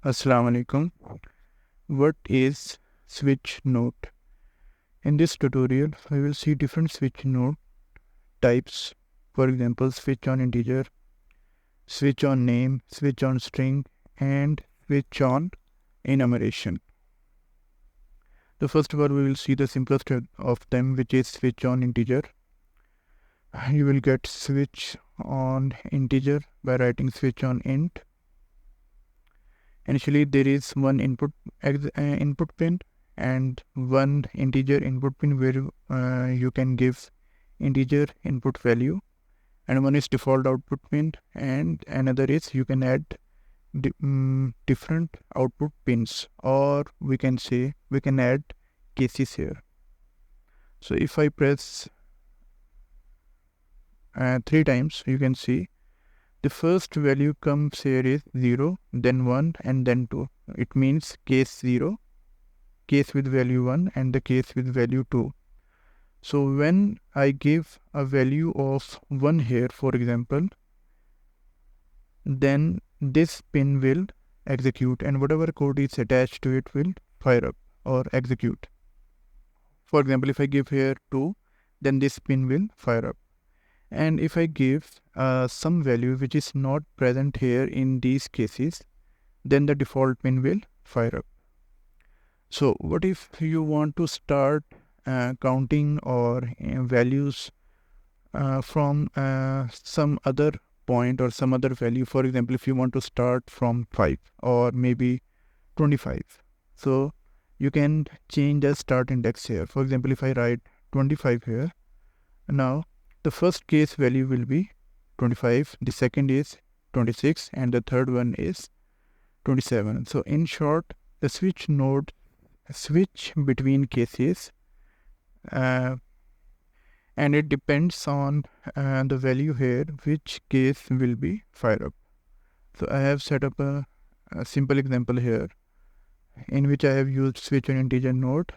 Assalamu alaikum. What is switch node? In this tutorial, we will see different switch node types. For example, switch on integer, switch on name, switch on string, and switch on enumeration. The first of all, we will see the simplest of them, which is switch on integer. You will get switch on integer by writing switch on int. Initially, there is one input pin and one integer input pin where you can give integer input value, and one is default output pin, and another is you can add different output pins, or we can say we can add cases here. So if I press 3 times, you can see the first value comes here is 0, then 1, and then 2. It means case 0, case with value 1, and the case with value 2. So when I give a value of 1 here, for example, then this pin will execute, and whatever code is attached to it will fire up or execute. For example, if I give here 2, then this pin will fire up. And if I give some value which is not present here in these cases, then the default pin will fire up. So what if you want to start counting or values from some other point or some other value? For example, if you want to start from 5 or maybe 25, so you can change the start index here. For example, if I write 25 here, now the first case value will be 25, the second is 26, and the third one is 27. So in short, the switch node switch between cases, and it depends on the value here which case will be fired up. So I have set up a simple example here in which I have used switch on integer node.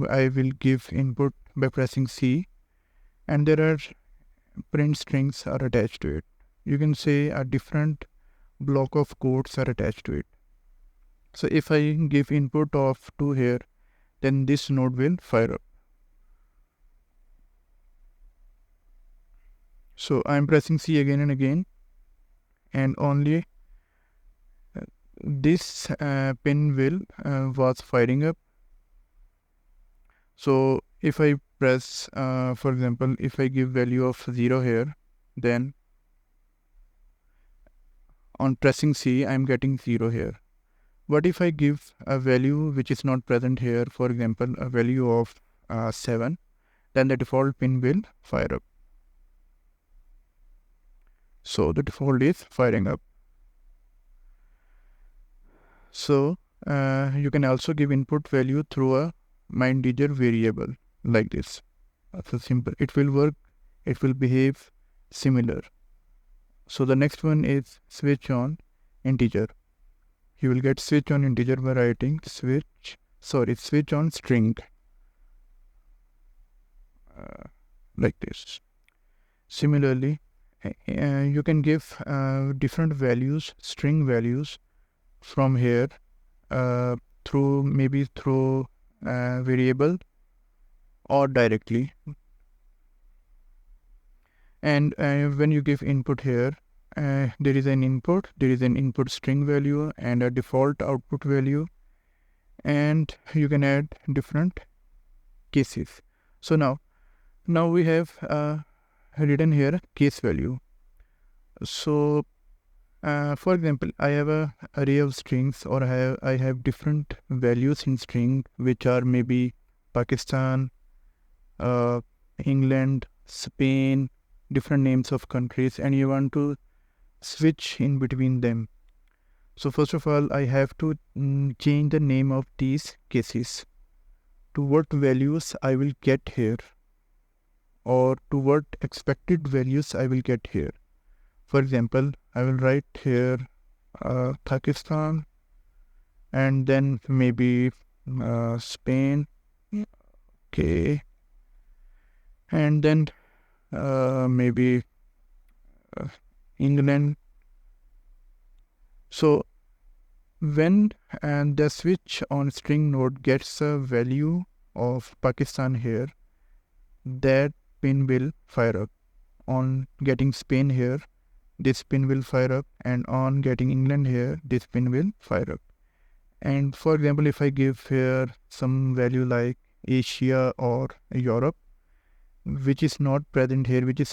I will give input by pressing C, and there are print strings are attached to it. You can say a different block of codes are attached to it. So if I give input of 2 here, then this node will fire up. So I'm pressing C again and again, and only this pin will was firing up. So if I press, for example, if I give value of 0 here, then on pressing C, I'm getting 0 here. What if I give a value which is not present here, for example, a value of 7, then the default pin will fire up. So the default is firing up. So you can also give input value through a integer variable like this. So simple. It will work. It will behave similar. So the next one is switch on integer. You will get switch on integer by writing switch on string like this. Similarly, you can give different values, string values from here through variable or directly. And when you give input here, there is an input string value and a default output value, and you can add different cases. So now we have written here case value. So for example, I have a array of strings, or I have different values in string which are maybe Pakistan, England, Spain, different names of countries, and you want to switch in between them. So first of all, I have to change the name of these cases to what values I will get here, or to what expected values I will get here. For example, I will write here Pakistan, and then maybe Spain, okay, and then maybe England. So When the switch on string node gets a value of Pakistan here, that pin will fire up. On getting Spain here, this pin will fire up, and on getting England here, this pin will fire up. And for example, if I give here some value like Asia or Europe, which is not present here, which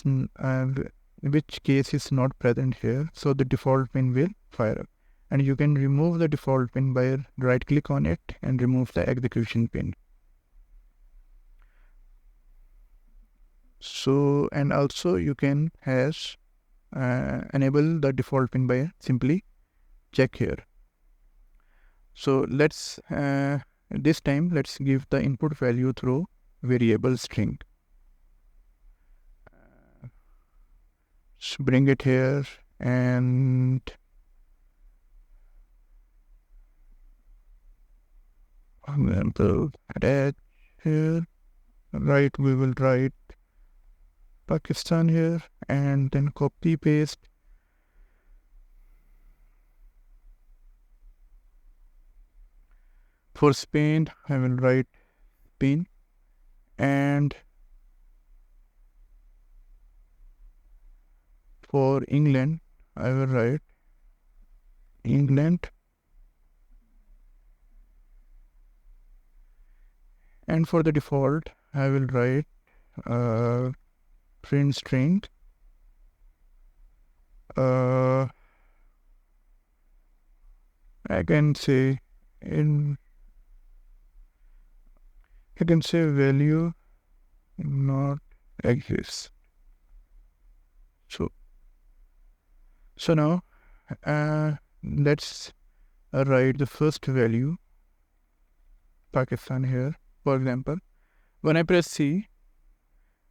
case is not present here, so the default pin will fire up. And you can remove the default pin by right click on it and remove the execution pin. So, and also you can enable the default pin by simply check here. So let's this time let's give the input value through variable string. Bring it here and for example attach here. Right, we will write Pakistan here and then copy paste. For Spain, I will write Spain, and for England, I will write England, and for the default, I will write print string. I can say value not exists. So now let's write the first value Pakistan here. For example, when I press C,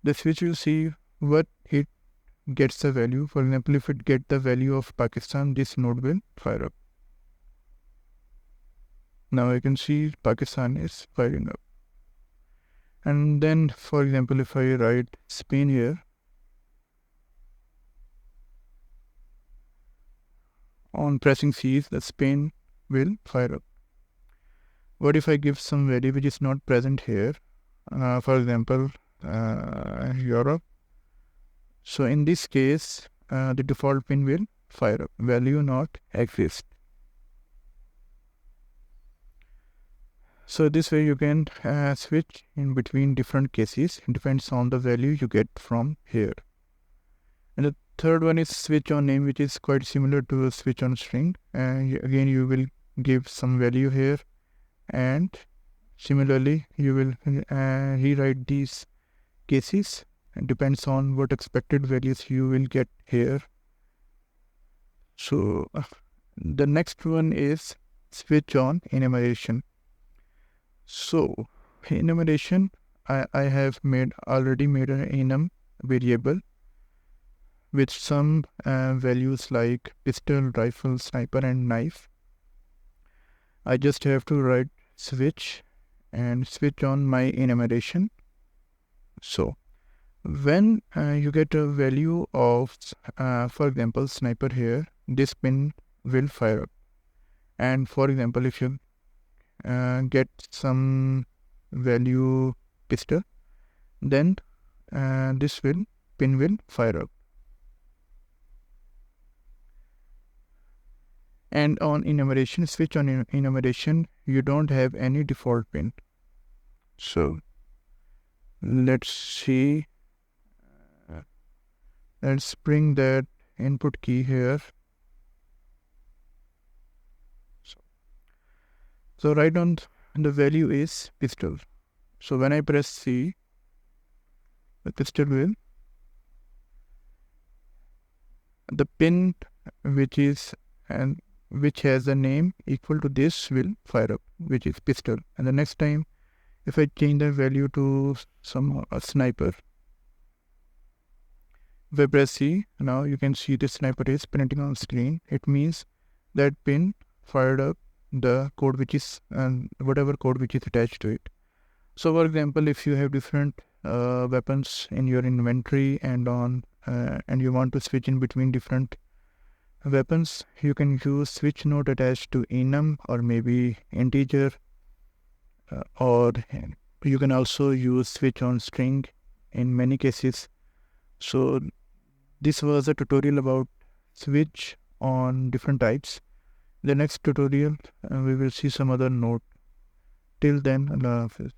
the switch will see what it gets the value. For example, if it get the value of Pakistan, this node will fire up. Now I can see Pakistan is firing up. And then, for example, if I write Spain here, on pressing C, the Spain will fire up. What if I give some value which is not present here? For example, Europe. So in this case, the default pin will fire up. Value not exist. So this way you can switch in between different cases. It depends on the value you get from here. And the third one is switch on name, which is quite similar to a switch on string. And again, you will give some value here, and similarly you will rewrite these cases. It depends on what expected values you will get here. So the next one is switch on enumeration. So enumeration, I have already made an enum variable with some values like pistol, rifle, sniper, and knife. I just have to write switch and switch on my enumeration. So when you get a value of, for example, sniper here, this pin will fire up. And for example, if you get some value pistol, then this pin will fire up. And on enumeration, switch on enumeration, you don't have any default pin. So let's see. Let's bring that input key here. So right on the value is pistol. So when I press C, the pistol will, the pin which has a name equal to this will fire up, which is pistol. And the next time, if I change the value to some sniper, if I press C, now you can see the sniper is printing on screen. It means that pin fired up the code which is, and whatever code which is attached to it. So for example, if you have different weapons in your inventory and you want to switch in between different Weapons, you can use switch node attached to enum or maybe integer, or you can also use switch on string in many cases. So this was a tutorial about switch on different types. The next tutorial we will see some other node. Till then, Allah Hafiz.